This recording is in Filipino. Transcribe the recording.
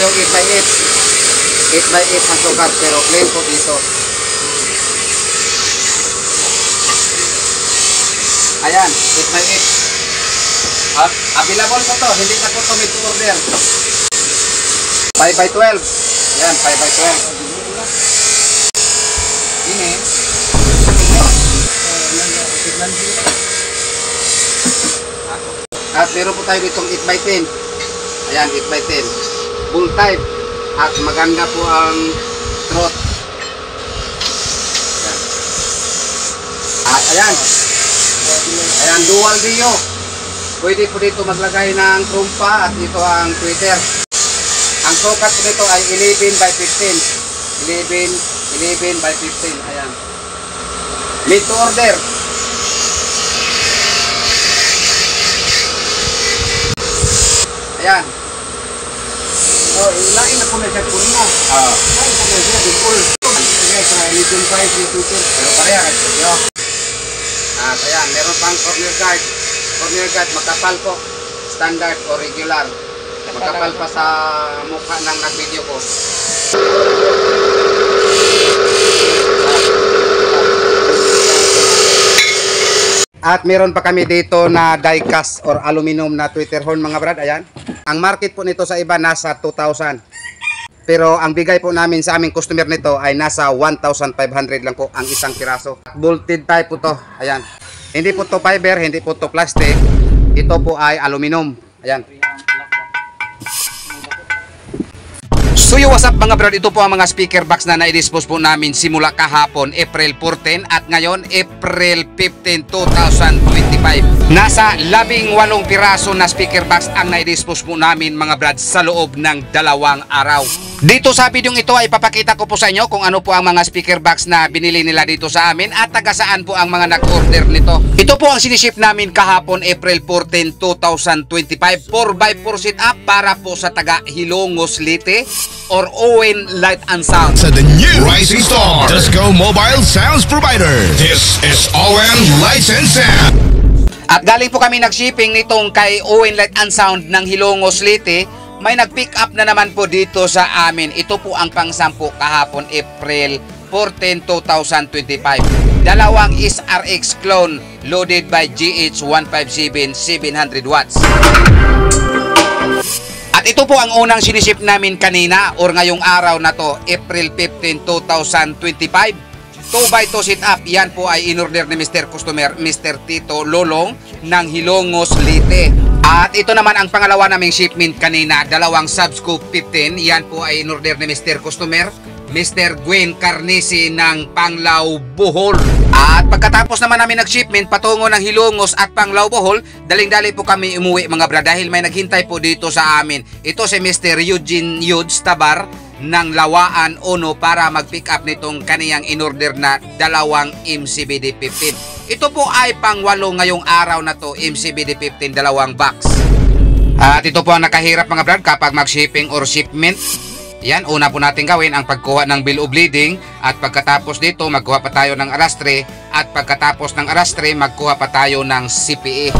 itong 8x8. 8x8 ang sukat pero plain po dito. Ayan, 8x8. Available po to, hindi na po to made to order. 5x12. Ayan, 5x12. Ini. At meron po tayo ditong 8x10. Ayan, 8x10. Bull type. At maganda po ang throat. At ayan. Ayan, dual dio. Pwede po dito maglagay ng trumpa at ito ang tweeter. Ang sukat po nito ay 11x15. 11x15. Ayan. Made to order. Ayan. So, ilain na po na siya po na. Ay, po na siya, bigul. Guys, medium price yung tweeter. Pero pareha kayo. At ayan, meron pang corner guard. Corner guard, makapal po. Standard o regular. Makapal pa sa mukha ng nag-video ko. At meron pa kami dito na die cast or aluminum na tweeter horn mga brad. Ayan. Ang market po nito sa iba nasa 2,000. Pero ang bigay po namin sa aming customer nito ay nasa 1,500 lang po ang isang piraso. Bolted type po to. Ayan. Hindi po to fiber, hindi po to plastic. Ito po ay aluminum. Ayan. So yo, what's up mga brad, ito po ang mga speaker box na na-dispose po namin simula kahapon April 14 at ngayon April 15, 2025. Nasa 18 piraso na speaker box ang na-dispose po namin mga brad sa loob ng 2 araw. Dito sa video ito ay papakita ko po sa inyo kung ano po ang mga speaker box na binili nila dito sa amin at taga saan po ang mga nag-order nito. Ito po ang siniship namin kahapon April 14, 2025. 4x4 setup para po sa taga Hilongos Leyte or Owen Light and Sound. To the new Rising Star Disco Mobile Sounds Provider. This is Owen Lights and Sound. At galing po kami nag-shipping nitong kay Owen Light and Sound ng Hilongos Leyte. May nag-pick up na naman po dito sa amin. Ito po ang pang-sampu kahapon April 14, 2025. Dalawang SRX clone loaded by GH157 700 watts. At ito po ang unang siniship namin kanina or ngayong araw na to, April 15, 2025. 2x2 setup. Yan po ay in-order ni Mr. Customer, Mr. Tito Lolong ng Hilongos Leyte. At ito naman ang pangalawa naming shipment kanina, dalawang Subscope 15. Yan po ay in-order ni Mr. Customer, Mr. Gwen Carnesi ng Panglao, Bohol. At pagkatapos naman namin nag-shipment patungo ng Hilongos at Panglao, Bohol, daling-dali po kami umuwi mga brad dahil may naghintay po dito sa amin. Ito si Mr. Eugene Yudes Tabar ng Lawaan Ono para mag-pick up nitong kaniyang in-order na dalawang MCBD 15. Ito po ay pang-8 ngayong araw na to, MCBD 15, dalawang box. At ito po ang nakahirap mga brad kapag mag-shipping or shipment. Yan, una po natin gawin ang pagkuha ng bill of lading at pagkatapos dito magkuha pa tayo ng arastre at pagkatapos ng arastre magkuha pa tayo ng CPE.